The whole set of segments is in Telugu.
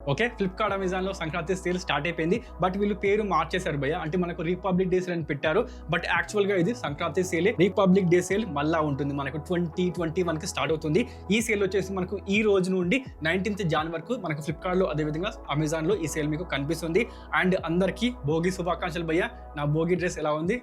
ఓకే, ఫ్లిప్కార్ట్ అమెజాన్లో సంక్రాంతి సేల్ స్టార్ట్ అయిపోయింది. బట్ వీళ్ళు పేరు మార్చేశారు భయ్య. అంటే మనకు రిపబ్లిక్ డే సేల్ అని పెట్టారు, బట్ యాక్చువల్గా ఇది సంక్రాంతి సేలే. రిపబ్లిక్ డే సేల్ మళ్ళా ఉంటుంది, మనకు 2021కి స్టార్ట్ అవుతుంది. ఈ సేల్ వచ్చేసి మనకు ఈ రోజు నుండి 19th Jan వరకు మనకు ఫ్లిప్కార్ట్లో అదేవిధంగా అమెజాన్లో ఈ సేల్ మీకు కనిపిస్తుంది. అండ్ అందరికీ భోగి శుభాకాంక్షలు భయ్య. నా భోగి డ్రెస్ ఎలా ఉంది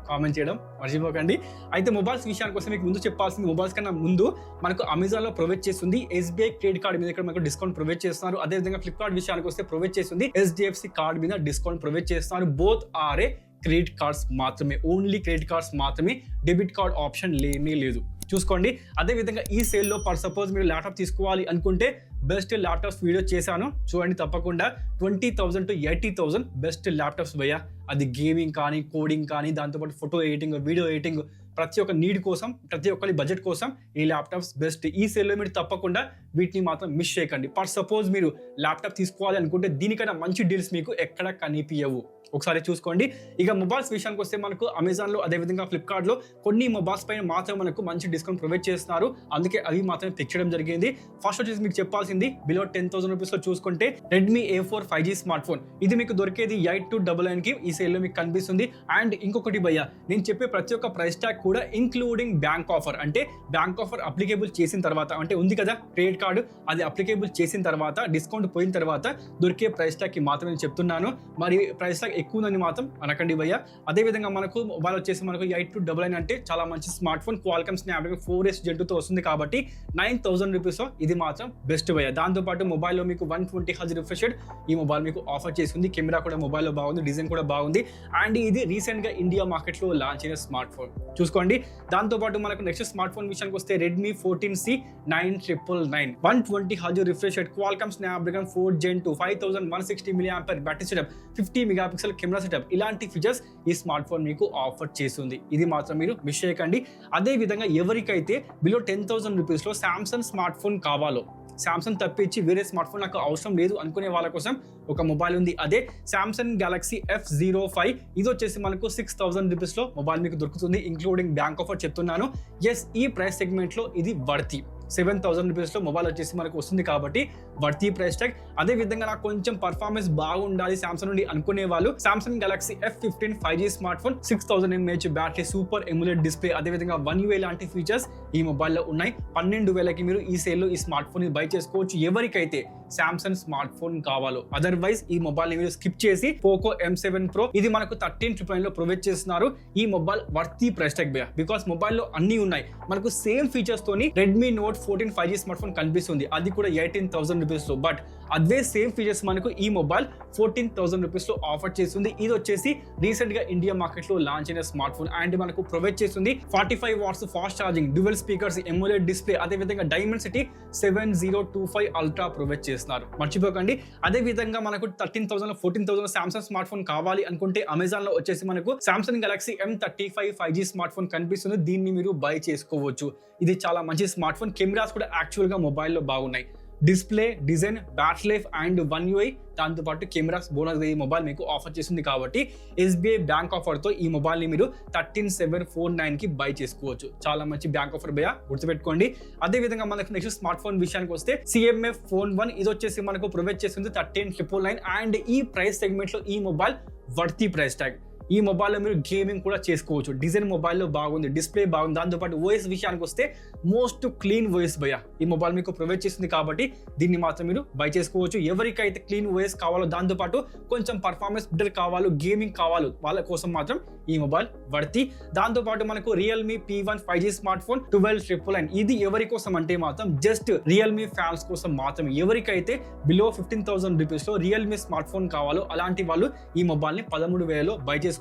కామెంట్ చేయడం మర్చిపోకండి. అయితే మొబైల్స్ విషయానికి వస్తే మీకు ముందు చెప్పాల్సింది, మొబైల్స్ కన్నా ముందు మనకు అమెజాన్లో ప్రొవైడ్ చేస్తుంది SBI క్రెడిట్ కార్డ్ మీద ఇక్కడ మనకు డిస్కౌంట్ ప్రొవైడ్ చేస్తున్నారు. అదేవిధంగా ఫ్లిప్కార్ట్ విషయానికి వస్తే ప్రొవైడ్ చేస్తుంది HDFC కార్డ్ మీద డిస్కౌంట్ ప్రొవైడ్ చేస్తున్నారు. Both are a credit cards మాత్రమే, ఓన్లీ క్రెడిట్ కార్డ్స్ మాత్రమే, డెబిట్ కార్డ్ ఆప్షన్ లేనే లేదు, చూసుకోండి. అదేవిధంగా ఈ సేల్లో ఫర్ సపోజ్ మీరు ల్యాప్టాప్ తీసుకోవాలి అనుకుంటే బెస్ట్ ల్యాప్టాప్స్ వీడియో చేశాను, చూడండి తప్పకుండా. 20,000 to 80,000 బెస్ట్ ల్యాప్టాప్స్ భయ్య. అది గేమింగ్ కానీ, కోడింగ్ కానీ, దాంతోపాటు ఫోటో ఎడిటింగ్, వీడియో ఎడిటింగ్, ప్రతి ఒక్క నీడ్ కోసం, ప్రతి ఒక్కరి బడ్జెట్ కోసం ఈ ల్యాప్టాప్స్ బెస్ట్. ఈ సేల్లో మీరు తప్పకుండా వీటిని మాత్రం మిస్ చేయకండి. ఫర్ సపోజ్ మీరు ల్యాప్టాప్ తీసుకోవాలి అనుకుంటే దీనికన్నా మంచి డీల్స్ మీకు ఎక్కడ కనిపించవు, ఒకసారి చూసుకోండి. ఇక మొబైల్స్ విషయానికి వస్తే మనకు అమెజాన్లో అదేవిధంగా ఫ్లిప్కార్ట్లో కొన్ని మొబైల్స్ పైన మాత్రం మనకు మంచి డిస్కౌంట్ ప్రొవైడ్ చేస్తున్నారు, అందుకే అవి మాత్రం పిక్ చేయడం జరిగింది. ఫస్ట్ వచ్చేసి మీకు చెప్పాల్సింది, బిలో 10,000 రూపీస్లో చూసుకుంటే Redmi A4 5G smart phone. ఇది మీకు దొరికేది 8299కి ఈ సేల్లో మీకు కనిపిస్తుంది. అండ్ ఇంకొకటి భయ్య, నేను చెప్పే ప్రతి ఒక్క ప్రైస్ ట్యాగ్ కూడా ఇంక్లూడింగ్ బ్యాంక్ ఆఫర్. అంటే బ్యాంక్ ఆఫర్ అప్లికేబుల్ చేసిన తర్వాత, అంటే ఉంది కదా క్రెడిట్ కార్డు, అది అప్లికేబుల్ చేసిన తర్వాత, డిస్కౌంట్ పోయిన తర్వాత దొరికే ప్రైస్ ట్యాగ్కి మాత్రమే చెప్తున్నాను. మరి ప్రైస్ ట్యాగ్ ఎక్కువ ఉందని మాత్రం అనకండి భయ్య. అదేవిధంగా మనకు మొబైల్ వచ్చేసి మనకు 8299 అంటే చాలా మంచి smart phone, Qualcomm Snapdragon 4S Gen 2తో వస్తుంది కాబట్టి 9,000 రూపీస్లో ఇది మాత్రం బెస్ట్ భయ్య. దాంతోపాటు మొబైల్లో మీకు 120Hz రిఫ్రెష్ రేట్ ఈ మొబైల్ మీకు ఆఫర్ చేస్తుంది. కెమెరా కూడా మొబైల్లో బాగుంది, డిజైన్ కూడా బాగుంది. అండ్ ఇది రీసెంట్గా ఇండియా మార్కెట్లో లాంచ్ అయిన స్మార్ట్ ఫోన్, చూసుకోండి. దాంతోపాటు మనకు నెక్స్ట్ స్మార్ట్ ఫోన్ విషయానికి వస్తే Redmi 14C 9999, 120Hz refresh rate, Qualcomm Snapdragon 4 Gen 2, 5160 mAh battery setup, 50 megapixel camera setup, ఇలాంటి ఫీచర్స్ ఈ స్మార్ట్ ఫోన్ మీకు ఆఫర్ చేస్తుంది. ఇది మాత్రం మీరు మిస్ చేయకండి. అదే విధంగా ఎవరికైతే బిలో 10,000 రూపీస్లో శాంసంగ్ స్మార్ట్ ఫోన్ కావాలో, శాంసంగ్ తప్పించి వేరే స్మార్ట్ ఫోన్ నాకు అవసరం లేదు అనుకునే వాళ్ళ కోసం ఒక మొబైల్ ఉంది, అదే శాంసంగ్ గెలాక్సీ F05. ఇది వచ్చేసి మనకు 6,000 రూపీస్లో మొబైల్ మీకు దొరుకుతుంది, ఇంక్లూడింగ్ బ్యాంక్ ఆఫర్ చెప్తున్నాను. ఎస్, ఈ ప్రైస్ సెగ్మెంట్లో ఇది వర్తి. 7,000 రూపీస్లో మొబైల్ వచ్చేసి మనకు వస్తుంది కాబట్టి వర్తి ప్రైస్ ట్యాగ్. అదే విధంగా నాకు కొంచెం పర్ఫార్మెన్స్ బాగుండాలి శాంసంగ్ నుండి అనుకునే వాళ్ళు Samsung Galaxy F15 5G smart phone, 6000 mAh battery, super emulate display, అదేవిధంగా 1 UI లాంటి ఫీచర్స్ ఈ మొబైల్లో ఉన్నాయి. 12,000కి మీరు ఈ సేల్లో ఈ స్మార్ట్ ఫోన్ బై చేసుకోవచ్చు ఎవరికైతే శాంసంగ్ స్మార్ట్ ఫోన్ కావాలో. అదర్వైజ్ ఈ మొబైల్ ని మీరు స్కిప్ చేసి పోకో M7 Pro, ఇది మనకు 13,999 లో ప్రొవైడ్ చేస్తున్నారు. ఈ మొబైల్ వర్తి ప్రైస్ ట్యాగ్ భయ్య, బికాస్ మొబైల్లో అన్ని ఉన్నాయి. మనకు సేమ్ ఫీచర్స్ తోని Redmi note 14 5G smart phone కనిపిస్తుంది, అది కూడా 18,000 రూపీస్లో. బట్ అదే సేమ్ ఫీచర్స్ మనకు ఈ మొబైల్ 14,000 రూపీస్లో ఆఫర్ చేస్తుంది. ఇది వచ్చేసి రీసెంట్ గా ఇండియా మార్కెట్ లో లాంచ్ అయిన స్మార్ట్ ఫోన్. అండ్ మనకు ప్రొవైడ్ చేస్తుంది 45 watts fast charging, dual speakers, emulate display, అదే విధంగా డైమెన్సిటీ 7025 అల్ట్రా ప్రొవైడ్ చేస్తున్నారు, మర్చిపోకండి. అదే విధంగా మనకు 13,000 14,000 శాంసంగ్ స్మార్ట్ ఫోన్ కావాలి అనుకుంటే అమెజాన్ లో వచ్చేసి మనకు Samsung Galaxy M35 5G smart phone కనిపిస్తుంది. దీన్ని మీరు బై చేసుకోవచ్చు. ఇది చాలా మంచి స్మార్ట్ ఫోన్. కెమెరాస్ కూడా యాక్చువల్ గా మొబైల్లో బాగున్నాయి. Display, design, battery life and 1 UI, దాంతోపాటు కెమెరాస్ బోనస్ ఈ మొబైల్ మీకు ఆఫర్ చేస్తుంది కాబట్టి SBI బ్యాంక్ ఆఫర్తో ఈ మొబైల్ని మీరు 13,749కి బై చేసుకోవచ్చు. చాలా మంచి బ్యాంక్ ఆఫర్ భయ్య, గుర్తుపెట్టుకోండి. అదేవిధంగా మనకు నెక్స్ట్ స్మార్ట్ ఫోన్ విషయానికి వస్తే CMF Phone 1, ఇది వచ్చేసి మనకు ప్రొవైడ్ చేస్తుంది 13,999. అండ్ ఈ ప్రైస్ సెగ్మెంట్లో ఈ మొబైల్ వర్తి ప్రైస్ ట్యాగ్. ఈ మొబైల్లో మీరు గేమింగ్ కూడా చేసుకోవచ్చు. డిజైన్ మొబైల్లో బాగుంది, డిస్ప్లే బాగుంది. దాంతోపాటు OS విషయానికి వస్తే మోస్ట్ క్లీన్ OS భయ్య ఈ మొబైల్ మీకు ప్రొవైడ్ చేస్తుంది కాబట్టి దీన్ని మాత్రం మీరు బై చేసుకోవచ్చు. ఎవరికైతే క్లీన్ OS కావాలో, దాంతోపాటు కొంచెం పర్ఫార్మెన్స్ బెటర్ కావాలో, గేమింగ్ కావాలో, వాళ్ళ కోసం మాత్రం ఈ మొబైల్ వర్తి. దాంతోపాటు మనకు Realme P1 5G smart phone 12,999, ఇది ఎవరి కోసం అంటే మాత్రం జస్ట్ రియల్మీ ఫ్యాన్స్ కోసం మాత్రమే. ఎవరికైతే బిలో 15,000 రూపీస్లో రియల్మీ స్మార్ట్ ఫోన్ కావాలో అలాంటి వాళ్ళు ఈ మొబైల్ని 13,000లో బై చేసుకోవచ్చు.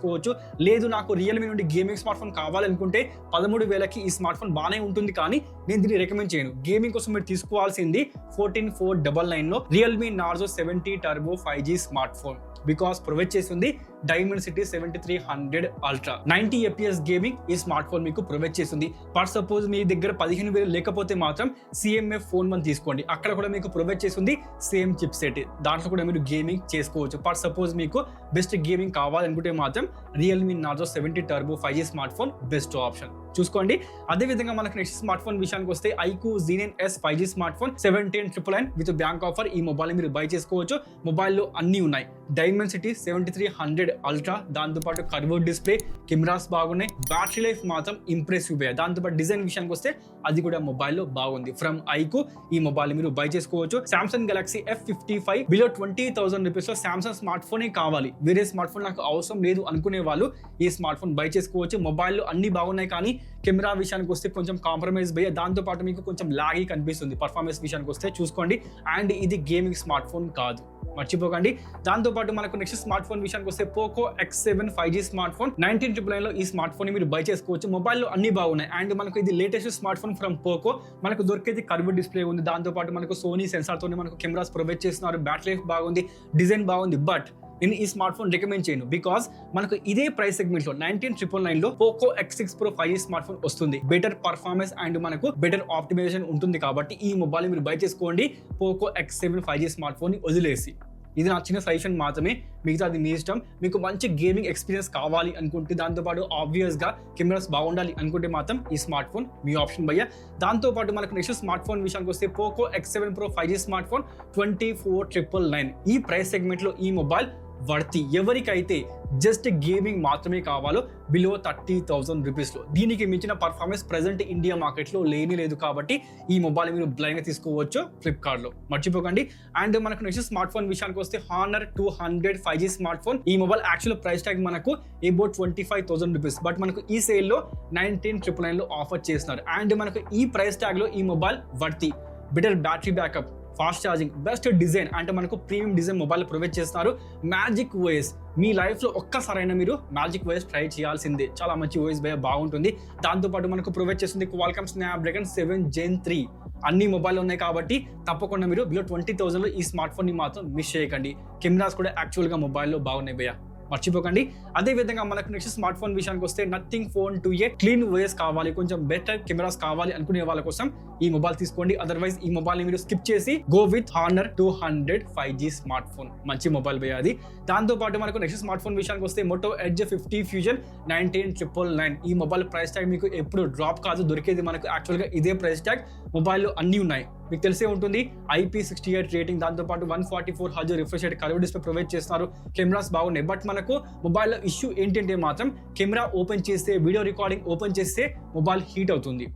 లేదు నాకు రియల్మీ నుండి గేమింగ్ స్మార్ట్ ఫోన్ కావాలనుకుంటే 13,000కి ఈ స్మార్ట్ ఫోన్ బాగానే ఉంటుంది, కానీ నేను దీన్ని రికమెండ్ చేయను. గేమింగ్ కోసం మీరు తీసుకోవాల్సింది 14,499లో Realme Narzo 70 Turbo 5G smart phone, because provide చేస్తుంది డైమెన్సిటీ 7300 అల్ట్రా, 90 FPS గేమింగ్ ఈ స్మార్ట్ ఫోన్ మీకు ప్రొవైడ్ చేస్తుంది. ఫర్ సపోజ్ మీ దగ్గర 15,000 లేకపోతే మాత్రం CMF Phone 1 తీసుకోండి, అక్కడ కూడా మీకు ప్రొవైడ్ చేస్తుంది సేమ్ చిప్ సెట్, దాంట్లో కూడా మీరు గేమింగ్ చేసుకోవచ్చు. ఫర్ సపోజ్ మీకు బెస్ట్ గేమింగ్ కావాలనుకుంటే మాత్రం Realme Narzo 70 Turbo 5G smart phone best option. చూసుకోండి. అదే విధంగా మనకు నెక్స్ట్ స్మార్ట్ ఫోన్ విషయానికి వస్తే iQOO Z9 S 5G smart phone 17,999 with bank offer. ఈ మొబైల్ మీరు బై చేసుకోవచ్చు. మొబైల్లో అన్ని ఉన్నాయి. డైమెన్సిటీ 7300 అల్ట్రా, దాంతోపాటు కర్వ్డ్ డిస్ప్లే, కెమెరాస్ బాగున్నాయి, బ్యాటరీ లైఫ్ మాత్రం ఇంప్రెసివ్. దాంతోపాటు డిజైన్ విషయానికి వస్తే అది కూడా మొబైల్లో బాగుంది. ఫ్రమ్ ఐక్యూ ఈ మొబైల్ మీరు బై చేసుకోవచ్చు. Samsung Galaxy F55 below 20,000 rupees లో సామ్సంగ్ స్మార్ట్ ఫోనే కావాలి, వేరే స్మార్ట్ ఫోన్ నాకు అవసరం లేదు అనుకునే వాళ్ళు ఈ స్మార్ట్ ఫోన్ బై చేసుకోవచ్చు. మొబైల్లో అన్ని బాగున్నాయి కానీ కెమెరా విషయానికి వస్తే కొంచెం కాంప్రమైజ్ భయ్య. దాంతో పాటు మీకు కొంచెం లాగీ కనిపిస్తుంది పర్ఫార్మెన్స్ విషయానికి వస్తే చూసుకోండి. అండ్ ఇది గేమింగ్ స్మార్ట్ ఫోన్ కాదు, మర్చిపోకండి. దాంతో పాటు మనకు నెక్స్ట్ స్మార్ట్ ఫోన్ విషయానికి వస్తే Poco X7 5G smart phone 19,999 లో ఈ స్మార్ట్ ఫోన్ మీరు బై చేసుకోవచ్చు. మొబైల్లో అన్ని బాగున్నాయి. అండ్ మనకు ఇది latest smart phone from Poco. మనకు దొరికేది కర్వ్డ్ డిస్ప్లే ఉంది. దాంతో పాటు మనకు సోనీ సెన్సార్ తోనే మనకు కెమెరాస్ ప్రొవైడ్ చేస్తున్నారు. బ్యాటరీ లైఫ్ బాగుంది, డిజైన్ బాగుంది. బట్ నేను ఈ స్మార్ట్ ఫోన్ రికమెండ్ చేయను బికాస్ మనకు ఇదే ప్రైస్ సెగ్మెంట్ లో 19,999 లో Poco X6 Pro 5G smart phone వస్తుంది. బెటర్ పర్ఫార్మెన్స్ అండ్ మనకు బెటర్ ఆప్టిమైజేషన్ ఉంటుంది కాబట్టి ఈ మొబైల్ మీరు బై చేసుకోండి. Poco X7 5G smart phone ని వదిలేసి. ఇది నా చిన్న సజెషన్ మాత్రమే, మిగతా అది మీ ఇష్టం. మీకు మంచి గేమింగ్ ఎక్స్పీరియన్స్ కావాలి అనుకుంటే, దాంతోపాటు ఆబ్వియస్ గా కెమెరాస్ బాగుండాలి అనుకుంటే మాత్రం ఈ స్మార్ట్ ఫోన్ మీ ఆప్షన్ భయ్య. దాంతోపాటు మనకు నెక్స్ట్ స్మార్ట్ ఫోన్ విషయానికి వస్తే Poco X7 Pro 5G smart phone 24,999. ఈ ప్రైస్ సెగ్మెంట్ లో ఈ మొబైల్ వర్తి. ఎవరికైతే జస్ట్ గేమింగ్ మాత్రమే కావాలో బిలో 30,000 రూపీస్ లో, దీనికి మించిన పర్ఫార్మెన్స్ ప్రెసెంట్ ఇండియా మార్కెట్ లో లేదు కాబట్టి ఈ మొబైల్ మీరు బ్లైండ్ గా తీసుకోవచ్చు ఫ్లిప్కార్ట్ లో, మర్చిపోకండి. అండ్ మనకు నెక్స్ట్ స్మార్ట్ ఫోన్ విషయానికి వస్తే హానర్ 200 5G స్మార్ట్ ఫోన్. ఈ మొబైల్ యాక్చువల్ ప్రైస్ ట్యాగ్ మనకు అబౌట్ 25,000 రూపీస్, బట్ మనకు ఈ సేల్ లో 19,999 లో ఆఫర్ చేస్తున్నారు. అండ్ మనకు ఈ ప్రైస్ ట్యాగ్ లో ఈ mobile worthy. Better battery backup, fast charging, best design అంటే మనకు ప్రీమియం డిజైన్ మొబైల్ ప్రొవైడ్ చేస్తున్నారు. మ్యాజిక్ ఓఎస్, మీ లైఫ్ లో ఒక్కసారైనా మీరు మ్యాజిక్ ఓఎస్ ట్రై చేయాల్సిందే. చాలా మంచి ఓఎస్ భయ, బాగుంటుంది. దాంతోపాటు మనకు ప్రొవైడ్ చేస్తుంది క్వాల్కమ్ స్నాప్డ్రాగన్ 7 Gen 3. అన్ని మొబైల్ ఉన్నాయి కాబట్టి తప్పకుండా మీరు బిలో 20,000 లో ఈ స్మార్ట్ ఫోన్ ని మాత్రం మిస్ చేయకండి. కెమెరాస్ కూడా యాక్చువల్ గా మొబైల్లో బాగున్నాయి భయ్య, మర్చిపోకండి. అదే విధంగా మనకు నెక్స్ట్ స్మార్ట్ ఫోన్ విషయానికి వస్తే nothing phone 2A clean OS కావాలి, కొంచెం బెటర్ కెమెరాస్ కావాలి అనుకునే వాళ్ళ కోసం ఈ మొబైల్ తీసుకోండి. అదర్వైజ్ ఈ మొబైల్ ని మీరు స్కిప్ చేసి go with honour 200 5G smart phone. మంచి మొబైల్ భయ్య అది. దాంతో పాటు మనకు నెక్స్ట్ స్మార్ట్ ఫోన్ విషయానికి వస్తే మోటో ఎడ్జ్ 50 ఫ్యూజన్ 19,999. ఈ మొబైల్ ప్రైస్ ట్యాగ్ మీకు ఎప్పుడు డ్రాప్ కాదు, దొరికేది మనకు యాక్చువల్ గా ఇదే ప్రైస్ ట్యాగ్. మొబైల్లో అన్ని ఉన్నాయి, మీకు తెలిసే ఉంటుంది. IP68 రేటింగ్, దాంతోపాటు 144 Hz refresh rate, curve display provide చేస్తున్నారు. కెమెరాస్ బాగున్నాయి. బట్ మనకు మొబైల్లో ఇష్యూ ఏంటంటే మాత్రం కెమెరా ఓపెన్ చేస్తే, వీడియో రికార్డింగ్ ఓపెన్ చేస్తే మొబైల్ హీట్ అవుతుంది.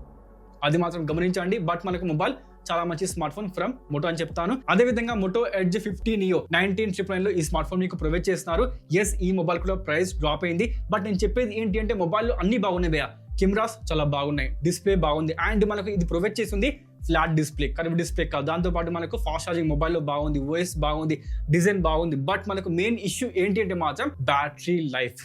అది మాత్రం గమనించండి. బట్ మనకు మొబైల్ చాలా మంచి స్మార్ట్ ఫోన్ ఫ్రమ్ మోటో అని చెప్తాను. అదే విధంగా మోటో ఎడ్జ్ 50 నియో 19,999 లో ఈ స్మార్ట్ ఫోన్ మీకు ప్రొవైడ్ చేస్తున్నారు. ఎస్, ఈ మొబైల్ కూడా ప్రైస్ డ్రాప్ అయింది. బట్ నేను చెప్పేది ఏంటి అంటే మొబైల్లో అన్ని బాగున్నాయి భయ్య. కెమెరాస్ చాలా బాగున్నాయి, డిస్ప్లే బాగుంది. అండ్ మనకు ఇది ప్రొవైడ్ చేస్తుంది ఫ్లాట్ డిస్ప్లే, కర్వ్ డిస్ప్లే కాదు. దాంతోపాటు మనకు ఫాస్ట్ ఛార్జింగ్ మొబైల్లో బాగుంది, ఓఎస్ బాగుంది, డిజైన్ బాగుంది. బట్ మనకు మెయిన్ ఇష్యూ ఏంటి అంటే మాత్రం battery life.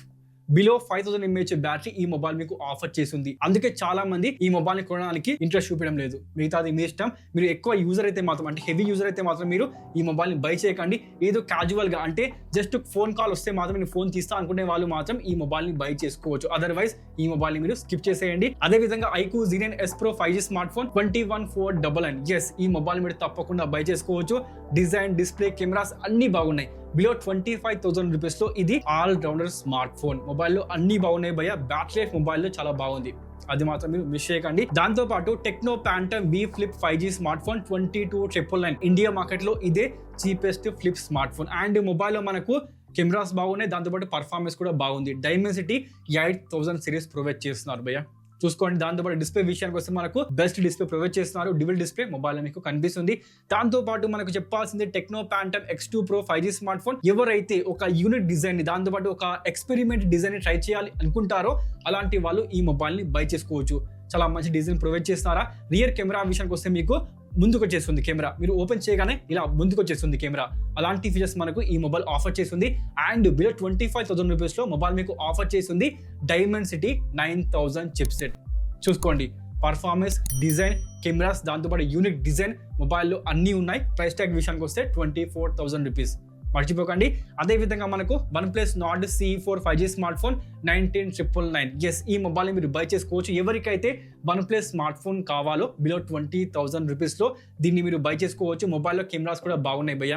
Below 5,000 mAh battery ఈ మొబైల్ మీకు ఆఫర్ చేస్తుంది. అందుకే చాలా మంది ఈ మొబైల్ ని కొనడానికి ఇంట్రెస్ట్ చూపించడం లేదు. మిగతాది మీ ఇష్టం. మీరు ఎక్కువ యూజర్ అయితే మాత్రం, అంటే హెవీ యూజర్ అయితే మాత్రం మీరు ఈ మొబైల్ ని బై చేయకండి. ఏదో క్యాజువల్ గా, అంటే జస్ట్ ఫోన్ కాల్ వస్తే మాత్రం నేను ఫోన్ తీస్తా అనుకునే వాళ్ళు మాత్రం ఈ మొబైల్ ని బై చేసుకోవచ్చు. అదర్వైజ్ ఈ మొబైల్ ని మీరు స్కిప్ చేసేయండి. అదే విధంగా iQOO Z9 S Pro 5G smart phone 21,499. Yes, ఈ మొబైల్ మీరు తప్పకుండా బై చేసుకోవచ్చు. డిజైన్, డిస్ప్లే, కెమెరాస్ అన్ని బాగున్నాయి. బిలో 25,000 రూపీస్ లో ఇది ఆల్ రౌండర్ స్మార్ట్ ఫోన్. మొబైల్లో అన్ని బాగున్నాయి భయ్య. బ్యాటరీ లైఫ్ మొబైల్లో చాలా బాగుంది, అది మాత్రం మీరు మిస్ చేయకండి. దాంతో పాటు techno phantom V Flip 5G smart phone 22,999. India market లో ఇదే cheapest flip smart phone. And మొబైల్లో మనకు కెమెరాస్ బాగున్నాయి, దాంతోపాటు పర్ఫార్మెన్స్ కూడా బాగుంది. డైమెన్సిటీ 8000 సిరీస్ ప్రొవైడ్ చేస్తున్నారు భయ్య, చూసుకోండి. దాంతోపాటు డిస్ప్లే విషయానికి వస్తే మనకు బెస్ట్ డిస్ప్లే ప్రొవైడ్ చేస్తున్నారు. డ్యూయల్ డిస్ప్లే మొబైల్ మీకు కనిపిస్తుంది. దాంతోపాటు మనకు చెప్పాల్సింది techno phantom X2 Pro 5G smart phone. ఎవరైతే ఒక యూనిక్ డిజైన్ ని, దాంతోపాటు ఒక ఎక్స్పెరిమెంట్ డిజైన్ ని ట్రై చేయాలి అనుకుంటారో అలాంటి వాళ్ళు ఈ మొబైల్ ని బై చేసుకోవచ్చు. చాలా మంచి డిజైన్ ప్రొవైడ్ చేస్తారా. రియర్ కెమెరా విషయానికి వస్తే మీకు ముందుకు వచ్చేస్తుంది కెమెరా, మీరు ఓపెన్ చేయగానే ఇలా ముందుకు వచ్చేస్తుంది కెమెరా. అలాంటి ఫీచర్స్ మనకు ఈ మొబైల్ ఆఫర్ చేస్తుంది. అండ్ బిలో 25,000 రూపీస్ లో మొబైల్ మీకు ఆఫర్ చేస్తుంది డైమెన్సిటీ 9000 చిప్సెట్. చూసుకోండి, పర్ఫార్మెన్స్, డిజైన్, కెమెరాస్, దాంతోపాటు యూనిక్ డిజైన్ మొబైల్లో అన్ని ఉన్నాయి. ప్రైస్ ట్యాగ్ విషయానికి వస్తే 24,000 రూపీస్, మర్చిపోకండి. అదే విధంగా మనకు OnePlus Nord CE4 5G smart phone 19,999. Yes, ఈ మొబైల్ మీరు బై చేసుకోవచ్చు. ఎవరికైతే OnePlus స్మార్ట్ ఫోన్ కావాలో బిలో 20,000 రూపీస్ లో దీన్ని మీరు బై చేసుకోవచ్చు. మొబైల్లో కెమెరాస్ కూడా బాగున్నాయి భయ్య.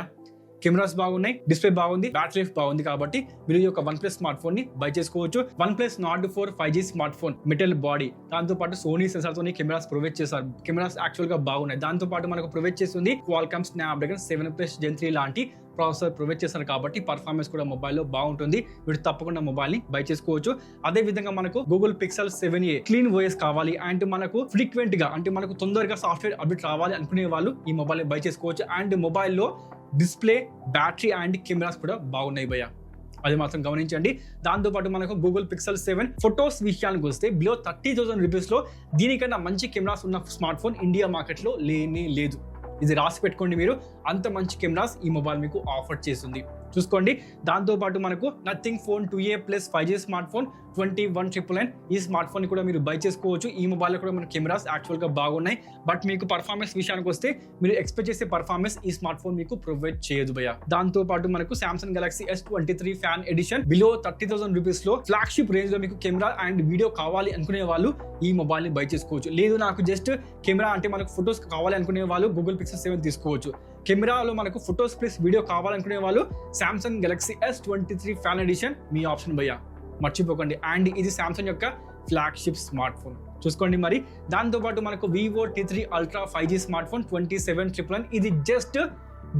కెమెరాస్ బాగున్నాయి, డిస్ప్లే బాగుంది, బ్యాటరీ లైఫ్ బాగుంది కాబట్టి మీరు ఈ యొక్క OnePlus స్మార్ట్ ఫోన్ ని బై చేసుకోవచ్చు. OnePlus Nord 4 5G smart phone, metal body, దాంతో పాటు సోనీ సెన్సార్ తోని కెమెరాస్ ప్రొవైడ్ చేశారు. కెమెరాస్ యాక్చువల్ గా బాగున్నాయి. దాంతో పాటు మనకు ప్రొవైడ్ చేస్తుంది Qualcomm Snapdragon 7+ Gen 3 లాంటి ప్రాసెసర్ ప్రొవైడ్ చేస్తారు కాబట్టి పర్ఫార్మెన్స్ కూడా మొబైల్లో బాగుంటుంది. మీరు తప్పకుండా మొబైల్ ని బై చేసుకోవచ్చు. అదే విధంగా మనకు Google Pixel 7a clean OS కావాలి అండ్ మనకు ఫ్రీక్వెంట్ గా అంటే మనకు తొందరగా సాఫ్ట్వేర్ అప్డేట్ రావాలి అనుకునే వాళ్ళు ఈ మొబైల్ బై చేసుకోవచ్చు. అండ్ మొబైల్లో డిస్ప్లే, బ్యాటరీ అండ్ కెమెరాస్ కూడా బాగున్నాయి భయ్య, అది మాత్రం గమనించండి. దాంతోపాటు మనకు Google Pixel 7 ఫొటోస్ విషయానికి వస్తే బిలో 30,000 రూపీస్ లో దీనికన్నా మంచి కెమెరాస్ ఉన్న స్మార్ట్ ఫోన్ ఇండియా మార్కెట్ లో లేనే లేదు. ఇది రాసి పెట్టుకోండి మీరు, అంత మంచి కెమెరాస్ ఈ మొబైల్ మీకు ఆఫర్ చేస్తుంది. చూసుకోండి. దాంతోపాటు మనకు nothing phone 2a plus 5G smart phone 21,999 ఈ స్మార్ట్ ఫోన్ కూడా మీరు బై చేసుకోవచ్చు. ఈ మొబైల్లో కూడా మన కెమెరాస్ యాక్చువల్గా బాగున్నాయి. బట్ మీకు పర్ఫార్మెన్స్ విషయానికి వస్తే మీరు ఎక్స్పెక్ట్ చేసే పర్ఫార్మెన్స్ ఈ స్మార్ట్ ఫోన్ మీకు ప్రొవైడ్ చేయదు భయ్య. దాంతోపాటు మనకు Samsung Galaxy S23 fan edition below 30,000 rupees లో ఫ్లాగ్షిప్ రేంజ్ లో మీకు కెమెరా అండ్ వీడియో కావాలి అనుకునే వాళ్ళు ఈ మొబైల్ ని బై చేసుకోవచ్చు. లేదు నాకు జస్ట్ కెమెరా అంటే మనకు ఫొటోస్ కావాలి అనుకునే వాళ్ళు Google Pixel 7 తీసుకోవచ్చు. కెమెరాలో మనకు ఫొటోస్ ప్లస్ వీడియో కావాలనుకునే వాళ్ళు Samsung Galaxy S23 fan edition మీ ఆప్షన్ భయ్య, మర్చిపోకండి. అండ్ ఇది Samsung యొక్క ఫ్లాగ్షిప్ స్మార్ట్ ఫోన్. చూసుకోండి. మరి దాంతోపాటు మనకు Vivo T3 Ultra 5G smart phone 27,999 ఇది జస్ట్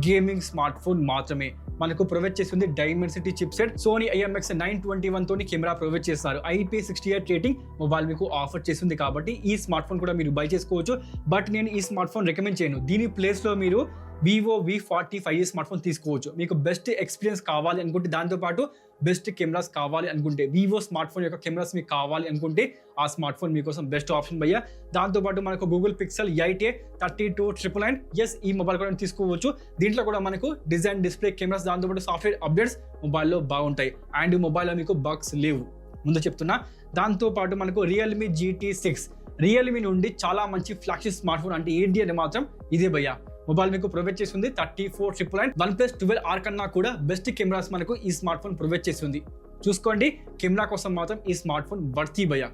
గేమింగ్ స్మార్ట్ ఫోన్ మాత్రమే. మనకు ప్రొవైడ్ చేస్తుంది Dimensity చిప్సెట్, Sony IMX 921 తోని కెమెరా ప్రొవైడ్ చేస్తారు. IP68 రేటింగ్ మొబైల్ మీకు ఆఫర్ చేస్తుంది కాబట్టి ఈ స్మార్ట్ ఫోన్ కూడా మీరు బై చేసుకోవచ్చు. బట్ నేను ఈ స్మార్ట్ ఫోన్ రికమెండ్ చేయను. దీని ప్లేస్ లో మీరు Vivo V40 5G smart phone తీసుకోవచ్చు. మీకు బెస్ట్ ఎక్స్పీరియన్స్ కావాలి అనుకుంటే, దాంతోపాటు బెస్ట్ కెమెరాస్ కావాలి అనుకుంటే, వివో స్మార్ట్ ఫోన్ యొక్క కెమెరాస్ మీకు కావాలి అనుకుంటే ఆ స్మార్ట్ ఫోన్ మీకోసం బెస్ట్ ఆప్షన్ భయ్య. దాంతోపాటు మనకు Google Pixel 8a 32,999 ఎస్ ఈ మొబైల్ కూడా తీసుకోవచ్చు. దీంట్లో కూడా మనకు డిజైన్, డిస్ప్లే, కెమెరాస్, దాంతోపాటు సాఫ్ట్వేర్ అప్డేట్స్ మొబైల్లో బాగుంటాయి. అండ్ మొబైల్లో మీకు బగ్స్ లేవు, ముందు చెప్తున్నా. దాంతోపాటు మనకు Realme GT6 రియల్మీ నుండి చాలా మంచి ఫ్లాగ్షిప్ స్మార్ట్ ఫోన్ అంటే ఏంటి అంటే మాత్రం ఇదే భయ్య. మొబైల్ మీకు ప్రొవైడ్ చేస్తుంది 34,999. OnePlus 12R కన్నా కూడా బెస్ట్ కెమెరాస్ మనకు ఈ స్మార్ట్ ఫోన్ ప్రొవైడ్ చేస్తుంది. చూసుకోండి, కెమెరా కోసం మాత్రం ఈ స్మార్ట్ ఫోన్ వర్తీ భయ్య.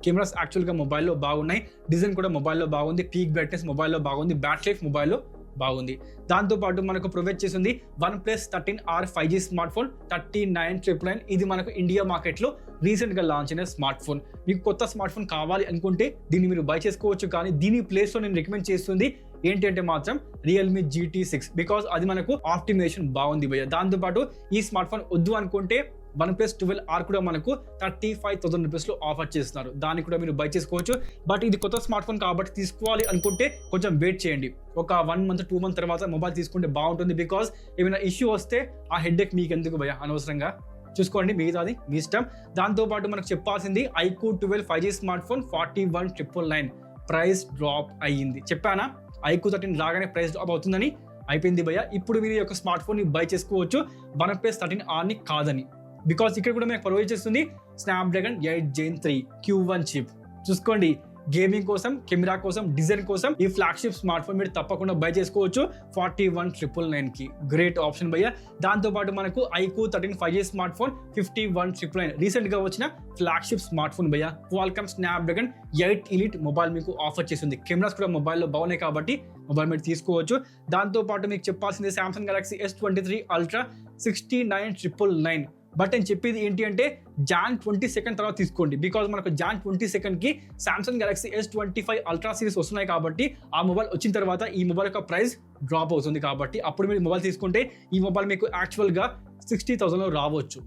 కెమెరాస్ యాక్చువల్గా మొబైల్లో బాగున్నాయి, డిజైన్ కూడా మొబైల్లో బాగుంది, పీక్ బ్రైట్నెస్ మొబైల్లో బాగుంది, బ్యాటరీ లైఫ్ మొబైల్లో బాగుంది. దాంతోపాటు మనకు ప్రొవైడ్ చేస్తుంది OnePlus 13R 5G smart phone 39,999. ఇది మనకు ఇండియా మార్కెట్లో రీసెంట్గా లాంచ్ అయిన స్మార్ట్ ఫోన్. మీకు కొత్త స్మార్ట్ ఫోన్ కావాలి అనుకుంటే దీన్ని మీరు బై చేసుకోవచ్చు. కానీ దీని ప్లేస్లో నేను రికమెండ్ చేస్తుంది ఏంటి అంటే మాత్రం Realme GT6 బికాస్ అది మనకు ఆప్టిమైజేషన్ బాగుంది భయ్య. దాంతోపాటు ఈ స్మార్ట్ ఫోన్ వద్దు అనుకుంటే OnePlus 12R కూడా మనకు 35,000 రూపీస్లో ఆఫర్ చేస్తున్నారు. దాన్ని కూడా మీరు బై చేసుకోవచ్చు. బట్ ఇది కొత్త స్మార్ట్ ఫోన్ కాబట్టి తీసుకోవాలి అనుకుంటే కొంచెం వెయిట్ చేయండి. ఒక 1 month 2 month తర్వాత మొబైల్ తీసుకుంటే బాగుంటుంది. బికాస్ ఏమైనా ఇష్యూ వస్తే ఆ హెడ్ఏక్ మీకు ఎందుకు భయ్య అనవసరంగా. చూసుకోండి, మిగతాది మీ ఇష్టం. దాంతోపాటు మనకు చెప్పాల్సింది iQOO 12 5G smart phone 41,999 price drop అయ్యింది. చెప్పానా iQOO 13 రాగానే ప్రైస్ డ్రాప్ అవుతుందని? అయిపోయింది భయ్య. ఇప్పుడు మీరు ఈ యొక్క స్మార్ట్ ఫోన్ ని బై చేసుకోవచ్చు OnePlus 13R ని కాదని. బికాస్ ఇక్కడ కూడా మీకు ప్రొవైడ్ చేస్తుంది Snapdragon 8 Gen 3 Q1 చిప్. చూసుకోండి, గేమింగ్ కోసం, కెమెరా కోసం, డిజైన్ కోసం ఈ ఫ్లాగ్షిప్ స్మార్ట్ ఫోన్ మీరు తప్పకుండా బై చేసుకోవచ్చు 41,999 కి. గ్రేట్ ఆప్షన్ భయ్య. దాంతోపాటు మనకు iQOO 13 5G smart phone 51,999 recent గా వచ్చిన ఫ్లాగ్షిప్ స్మార్ట్ ఫోన్ భయ్య. Qualcomm Snapdragon 8 Elite మొబైల్ మీకు ఆఫర్ చేస్తుంది. కెమెరాస్ కూడా మొబైల్లో బాగున్నాయి కాబట్టి మొబైల్ మీరు తీసుకోవచ్చు. దాంతోపాటు మీకు చెప్పాల్సింది Samsung Galaxy S23 Ultra 69,999. But నేను చెప్పేది ఏంటి అంటే Jan 22 తర్వాత తీసుకోండి. బికాజ్ మనకు Jan 22కి Samsung Galaxy S25 Ultra series వస్తున్నాయి కాబట్టి ఆ మొబైల్ వచ్చిన తర్వాత ఈ మొబైల్ యొక్క ప్రైస్ డ్రాప్ అవుతుంది. కాబట్టి అప్పుడు మీరు మొబైల్ తీసుకుంటే ఈ మొబైల్ మీకు యాక్చువల్గా 60,000లో రావచ్చు.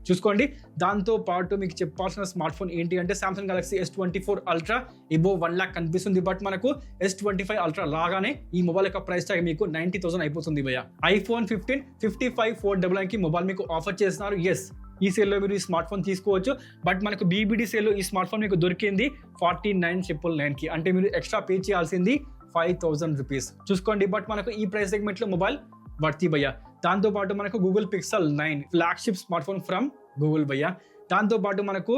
చూసుకోండి. దాంతో పాటు మీకు చెప్పాల్సిన స్మార్ట్ ఫోన్ ఏంటి అంటే Samsung Galaxy S24 Ultra above 1 lakh కనిపిస్తుంది. బట్ మనకు S25 Ultra రాగానే ఈ మొబైల్ యొక్క ప్రైస్ ట్యాగ్ మీకు 90,000 అయిపోతుంది భయ్య. iPhone 15 55,499 కి మొబైల్ మీకు ఆఫర్ చేస్తున్నారు. ఎస్, ఈ సేల్లో మీరు ఈ స్మార్ట్ ఫోన్ తీసుకోవచ్చు. బట్ మనకు BBD సేల్లో ఈ స్మార్ట్ ఫోన్ మీకు దొరికింది 49,999 కి. అంటే మీరు ఎక్స్ట్రా పే చేయాల్సింది 5,000 రూపీస్. చూసుకోండి. బట్ మనకు ఈ ప్రైస్ సెగ్మెంట్లో మొబైల్ వర్తీ భయ్య. దాంతోపాటు మనకు Google Pixel 9 flagship smart phone from Google భయ్య. దాంతోపాటు మనకు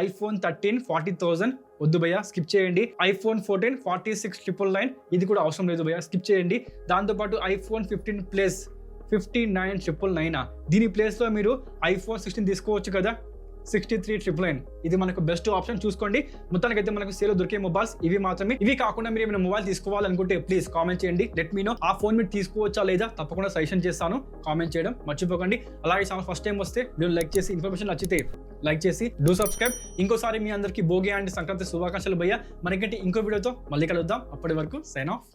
iPhone 13 40,000 వద్దు భయ్య, స్కిప్ చేయండి. iPhone 14 46,999 ఇది కూడా అవసరం లేదు భయ్య, స్కిప్ చేయండి. దాంతోపాటు iPhone 15 Plus 59,999 దీని ప్లేస్లో మీరు iPhone 16 తీసుకోవచ్చు కదా. 63,999. ఇది మనకు బెస్ట్ ఆప్షన్ చూసుకోండి. మొత్తానికి అయితే మనకు సేల్ దొరికే మొబైల్స్ ఇవి మాత్రమే. ఇవి కాకుండా మీరు ఏమైనా మొబైల్ తీసుకోవాలనుకుంటే ప్లీజ్ కామెంట్ చేయండి. లెట్ మీ నో ఆ ఫోన్ మీరు తీసుకోవచ్చా లేదా తప్పకుండా సజెషన్ చేస్తాను. కామెంట్ చేయడం మర్చిపోకండి. అలాగే ఛానల్ ఫస్ట్ టైం వస్తే మీరు లైక్ చేసి ఇన్ఫర్మేషన్ నచ్చితే లైక్ చేసి డూ సబ్స్క్రైబ్. ఇంకోసారి మీ అందరికీ భోగి అండ్ సంక్రాంతి శుభాకాంక్షలు భయ్య. మనకంటే ఇంకో వీడియోతో మళ్ళీ కలుద్దాం. అప్పటి వరకు సైన్ ఆఫ్.